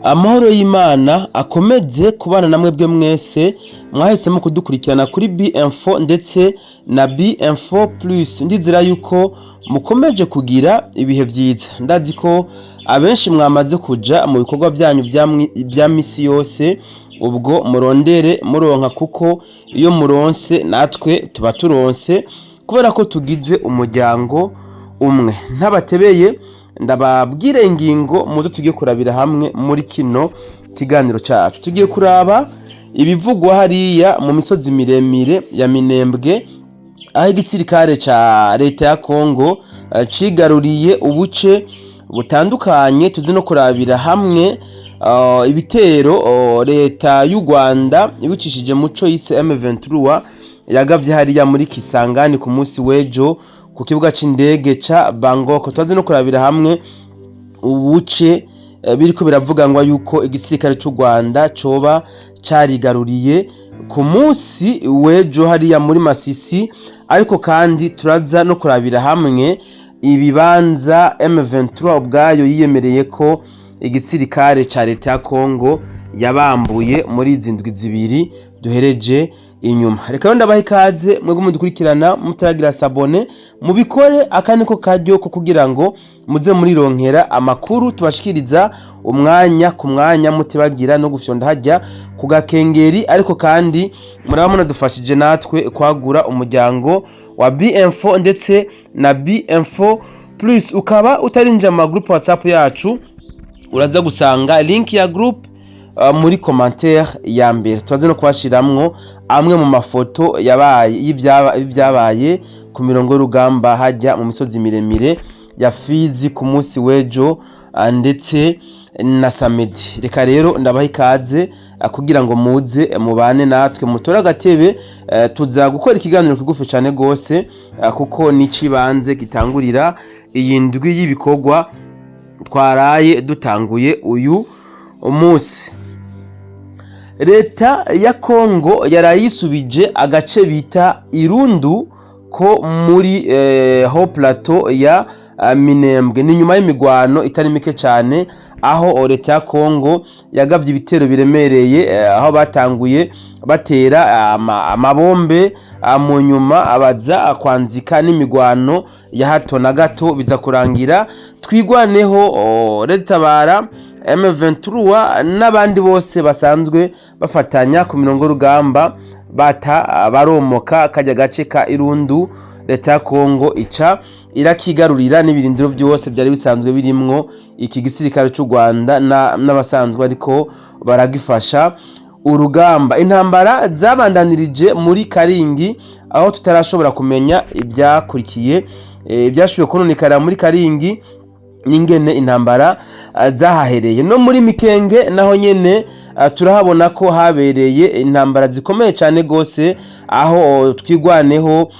Amahoro y'Imana akomeze kubana namwe bwe mwese mwahisemo kudukurikirana kuri B-Info ndetse na B-Info Plus. Ndizera yuko mukomeje kugira ibihe vyiza. Ndazi ko abenshi mwamaze kuja mu bikorwa byanyu bya misi yose, ubwo murondere muronka kuko iyo muronse natwe tuba turonse kubera ko tugize umuryango umwe. Ntabatebeye ndababwire ingingo muzo tugiye kurabira hamwe muri kino kiganiro cacu. Tugiye kuraba ibivugwa hariya mu misozi miremire ya Minembwe, aho igisirikare ca leta ya Kongo cigaruriye ubuce butandukanye. Tuzi no kurabira hamwe ibitero leta y'u Rwanda ibicishije muco yise M23 yagavye hariya muri Kisangani ku munsi w'ejo ku kibuga c'indege ca Bangkok. Tuzi no kurabira hamwe ubuce biriko biravugangwa yuko igisirikare c'u Rwanda coba carigaruriye ku munsi w'ejo hariya muri Masisi, ariko kandi turaza no kurabira hamwe ibibanza M23 ubwayo yiyemereye ko igisirikare ca leta ya Kongo yabambuye muri izi ndwi zibiri duhereje inyuma. Reka rero ndabaha ikaze mwebwe mudukurikirana mutaragira sabone, mubikore akandi ko karyo ko kugira ngo muze murironkera amakuru tubashikiriza umwanya ku mwanya, mutibagira no gufyonda hajya ku gakengeri. Ariko kandi murabona dufashije natwe kwagura umuryango wa B-Info ndetse na B-Info Plus. Ukaba utarinja mu group WhatsApp yacu, uraza gusanga link ya group muri commentaire ya mbere. Tubaze no kwashiramwo amwe mu mafoto yabaye y'ivyabaye ku mirongo y'urugamba hajya mu misozi miremire ya Fizi ku munsi w'ejo ndetse na Samedi. Reka rero ndabaha ikaze kugira ngo muze mubane natwe mutora agatebe. Tuza gukora ikiganiro kigufi cyane gose kuko ni cibanze gitangurira iyi ndwi y'ibikorwa twaraye dutanguye uyu umunsi. Leta ya Kongo yarayisubije agace bita Irundu ko muri ho plateau ya Minembwe. Ni nyuma y'imigwano itari mike cyane, aho leta ya Kongo yagavye ibitero biremereye, aho batanguye batera amabombe mu nyuma abaza kwanzika n'imigwano ya hato na gato biza kurangira twigwaneho leta tabara M23 n'abandi bose basanzwe bafatanya ku mirongo y'urugamba baromoka kajya gace ka Irundu. Leta ya Kongo ica irakigarurira n'ibirindiro byose byari bisanzwe birimwo iki gisirikare cy'u Rwanda n'abasanzwe ariko baragifasha urugamba. Intambara zabandanirije muri Karingi, aho tutarashobora kumenya ibyakurikiye ibyashuye kononekara muri Karingi n'ingene intambara zahahereye. No muri Mikenge naho nyene turahabona ko habereye intambara zikomeye cyane gose, aho twigwaneho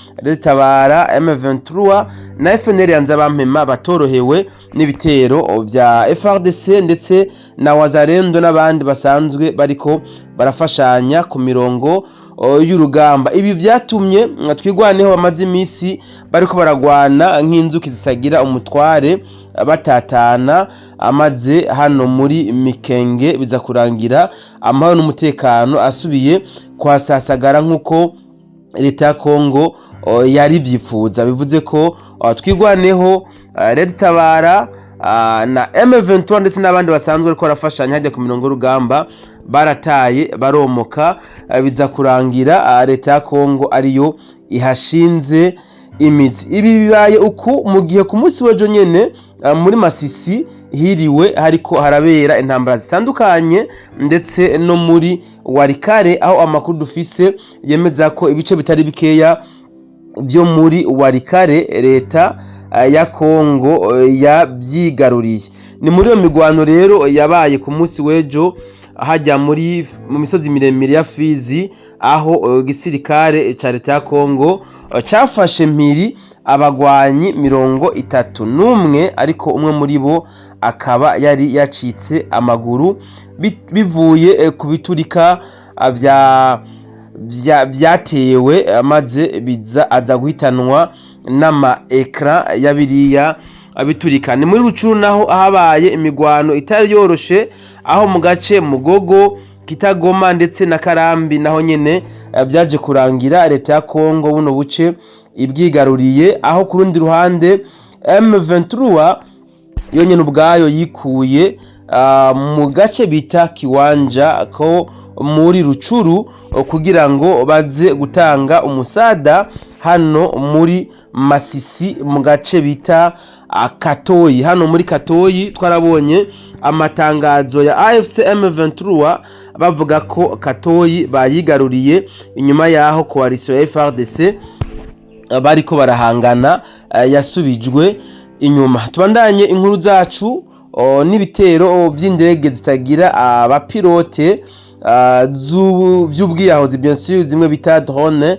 Tabara M23 na FNL yanza bampema batorohewe n'ibitero bya FRDC ndetse na Wazalendo n'abandi basanzwe bariko barafashanya ku mirongo y'urugamba. Ibi byatumye twigwaneho bamaze imisi bariko baragwana nk'inzuki zitagira umutware batatana amaze hano muri Mikenge. Biza kurangira amahoro n'umutekano asubiye kwasasagara nk'uko leta ya Kongo yari byifuza. Bivuze ko twigwaneho leta tabara na M23 ndetse n'abandi basanzwe ariko barafashanya hajya ku mirongo y'urugamba barataye baromoka. Biza kurangira leta ya Kongo ariyo ihashinze imizi. Ibi bibaye uku mu gihe ku munsi w'ejo nyene muri Masisi hiriwe hariko harabera intambara zitandukanye ndetse no muri Warikare, aho amakuru dufise yemeza ko ibice bitari bikeya byo muri Warikare leta ya Kongo yabyigaruriye. Ni muri iyo migwano rero yabaye ku munsi w'ejo hajya mu misozi miremire ya Fizi, aho igisirikare ca leta ya Kongo cafashe mpiri abagwanyi 31, ariko umwe muri bo akaba yari yacitse amaguru bivuye ku biturika byatewe maze biza aza guhitanwa n'ama ekran ya biriya biturika. Ni muri Rucuru naho habaye imigwano itari yoroshe, aho mu gace Mugogo, Kitagoma ndetse na Karambi naho nyene byaje kurangira leta ya Kongo buno buce ibwigaruriye, aho ku rundi ruhande M23 yo nyene ubwayo yikuye mu gace bita Kiwanja ko muri Rucuru kugira ngo baze gutanga umusada hano muri Masisi mu gace bita Katoyi. Hano muri Katoyi twarabonye amatangazo ya AFC M23 bavuga ko Katoyi bayigaruriye inyuma yaho coalition ya FARDC bariko barahangana yasubijwe inyuma. Tubandanye inkuru zacu n'ibitero by'indege zitagira abapilote by'ubwiyahozi bien sûr zimwe bita drone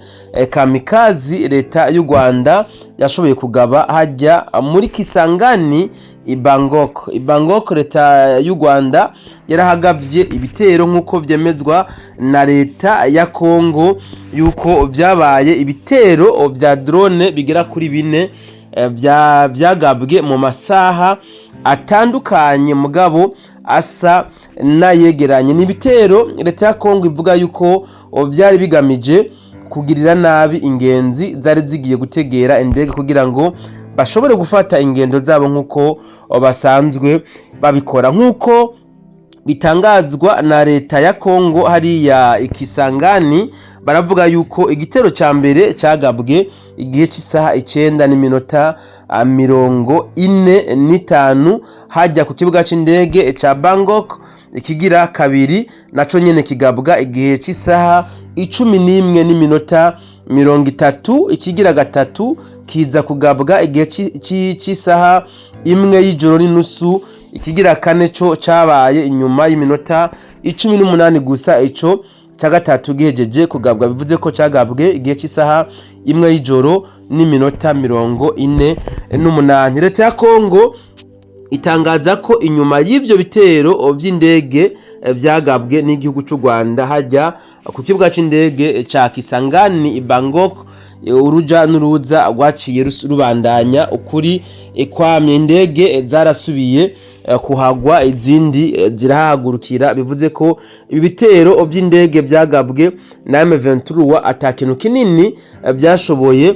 kamikazi leta y'u Rwanda yashoboye kugaba hajya muri Kisangani i Bangkok. Leta y'u Rwanda yarahagavye ibitero nk'uko vyemezwa na leta ya Kongo yuko vyabaye ibitero vya drone bigera kuri 4 byagabwe mu masaha atandukanye mugabo asa nayegeranye. N'ibitero leta ya Kongo ivuga yuko vyari bigamije kugirira nabi ingenzi zari zigiye gutegera indege kugira ngo bashobore gufata ingendo zabo nk'uko basanzwe babikora. Nk'uko bitangazwa na leta ya Kongo hariya Ikisangani, baravuga yuko igitero ca mbere cagabwe igihe cy'isaha 9:45 hajya ku kibuga c'indege ca Bangkok. Ikigira kabiri naco nyene kigabwa igihe cy'isaha 11:30. Ikigira gatatu kiza kugabwa igihe cy'isaha 1:30. Ikigira kane cyo cabaye inyuma y'iminota 18 gusa. Ico cya gatatu gihejeje kugabwa, bivuze ko cagabwe igihe cy'isaha 1:40. Leta ya Kongo itangaza ko inyuma y'ivyo bitero by'indege vyagabwe n'igihugu cy'u Rwanda hajya ku kibuga c'indege ca Kisangani i Bangkok, uruja n'uruza rwaciye rubandanya ukuri kwamye. Indege zarasubiye kuhagwa, izindi zirahagurukira, bivuze ko ibitero by'indege byagabwe na M23 atakintu kinini byashoboye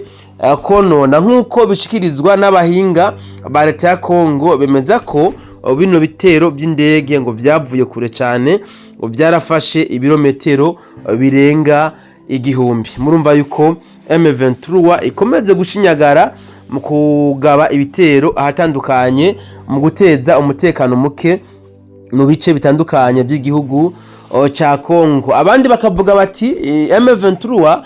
konona. Nk'uko bishikirizwa n'abahinga ba leta ya Kongo, bemeza ko bino bitero by'indege ngo byavuye kure cyane, byarafashe ibirometero birenga 1000. Murumva yuko M23 ikomeze gushinyagara mu kugaba ibitero ahatandukanye mu guteza umutekano muke mu bice bitandukanye by'igihugu cha Kongo. Abandi bakavuga bati M23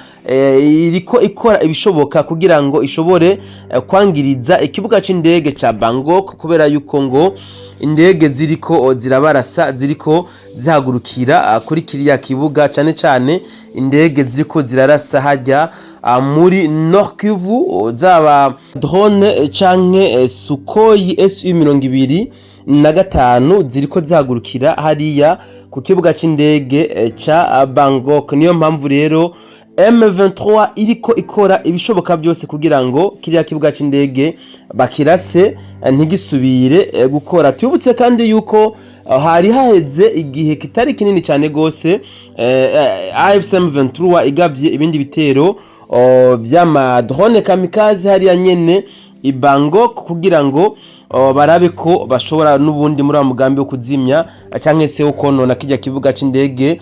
iriko ikora ibishoboka kugira ngo ishobore kwangiriza ikibuga c'indege ca Bangkok, kubera yuko ngo indege ziriko zirabarasa, ziriko zihagurukira kuri kiriya kibuga, cyane cyane indege ziriko zirarasa hajya muri Nord Kivu, zaba drone canke Sukhoi Su-25 ziriko zihagurukira hariya ku kibuga c'indege ca Bangkok. Niyo mpamvu rero M23 iriko ikora ibishoboka byose kugira ngo kiriya kibuga c'indege bakirase ntigisubire gukora. Tubutse kandi yuko hari haheze igihe kitari kinini cyane gose AFC M23 igavye ibindi bitero vy'ama drone kamikaze hariya nyene i Bangkok kugira ngo barabe ko bashobora n'ubundi muri mugambi wo kuzimya canke se ukonona kijya kibuga c'indege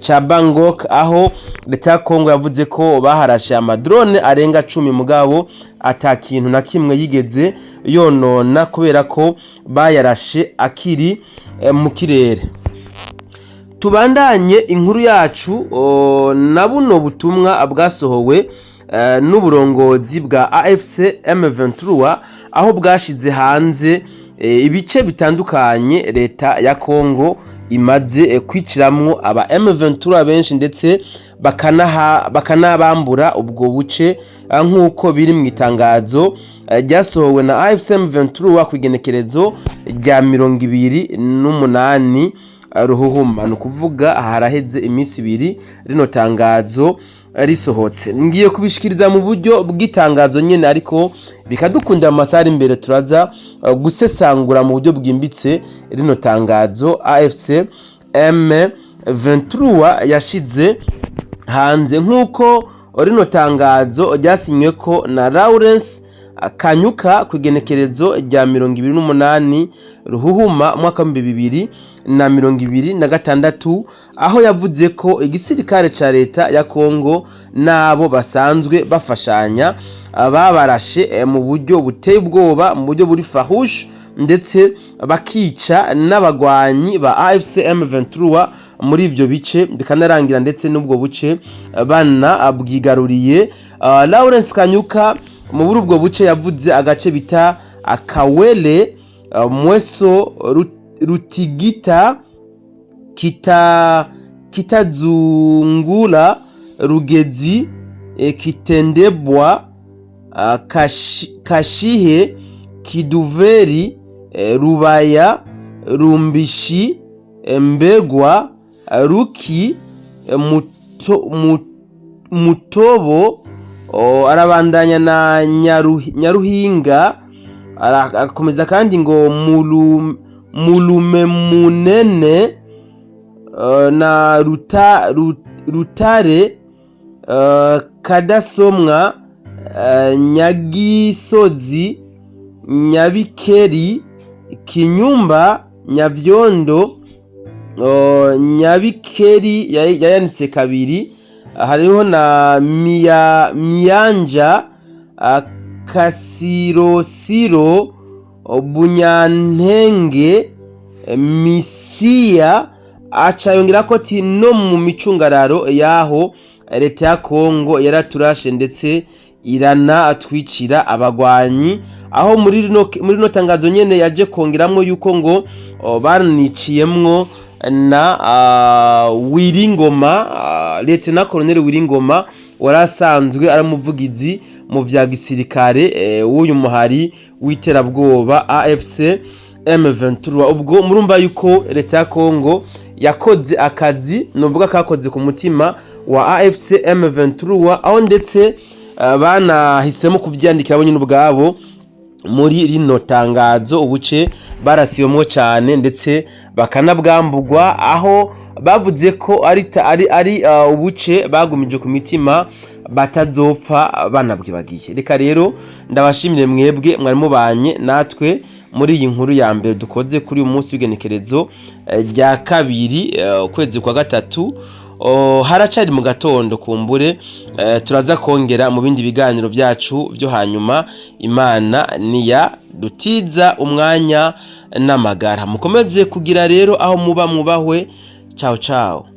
ca Bangkok, aho leta ya Kongo yavuze ko baharashe ama drone arenga 10 mugabo atakintu na kimwe yigeze yonona kubera ko bayarashe akiri mu kirere. Tubandanye inkuru yacu na buno butumwa bwasohowe n'uburongozi bwa AFC M23 aho bwashize hanze ibice bitandukanye leta ya Kongo imaze kwiciramwo aba M23 benshi ndetse bakanabambura ubwo buce, nk'uko biri mu itangazo ryasohowe na AFC M23 ku igenekerezo rya 28 Ruhuhuma. Nukuvuga haraheze iminsi 2 rino tangazo risohotse. Ngiye kubishikiriza mu buryo bw'itangazo nyene, ariko bikadukunda amasari imbere turaza gusesangura mu buryo bwimbitse rino tangazo AFC M23 yashize hanze. Nk'uko rino tangazo ryasinyweko na Lawrence Kanyuka ku igenekerezo rya 28 Ruhuhuma mwaka 2026, aho yavuze ko igisirikare ca leta ya Kongo nabo basanzwe bafashanya babarashe mu buryo buteye ubwoba, mu buryo buri fahush, ndetse bakica n'abagwanyi ba AFC M23 muri ivyo bice, bikanarangira ndetse n'ubwo buce bana bwigaruriye. Lawrence Kanyuka muri ubwo buce yavuze agace bita Akawele, Mweso, Rutigita, Kitazungula, Rugezi, Kitendebwa, Kashihe, Kiduveri, Rubaya, Rumbishi, Mbegwa, Ruki, Mutobo, arabandanya na Nyaruhinga, arakomeza kandi ngo Mulume Munene na Rutare, Kadasomwa, Nyagisozi, Nyabikeri, Kinyumba, Nyavyondo, Nyabikeri yayanitse kabiri, hariho na Miyanja, Kasirosiro, Bunyantenge, Misiya, aca yongera ko ati no mu micungararo yaho leta ya Kongo yaraturashe ndetse irana atwicira abagwanyi, aho muri no tangazo nyene yaje kongeramwo yuko ngo baniciyemwo na Wiringoma, Lieutenant Colonel Wiringoma warasanzwe aramuvugizi mu vya gisirikare w'uyu muhari w'iterabwoba AFC M23. Ubwo murumva yuko leta ya Kongo yakoze akazi, novuga kakoze ku mutima wa AFC M23, aho ndetse banahisemo kuvyandikira bo nyine ubwabo muri rino tangazo. Ubuce barasiyomwo cyane ndetse bakanabwambugwa, aho bavuze ko ari ubuce bagumije ku mitima batazopfa banabwibagiye. Reka rero ndabashimire mwebwe mwari mubanye natwe muri iyi nkuru ya mbere dukoze kuri uyu munsi w'igenekerezo rya kabiri ukwezi kwa gatatu. Haracari mu gatondo, kumbure turaza kongera mu bindi biganiro byacu byo hanyuma. Imana niya dutiza umwanya n'amagara. Mukomeze kugira rero aho muba mwubahwe. Ciao ciao.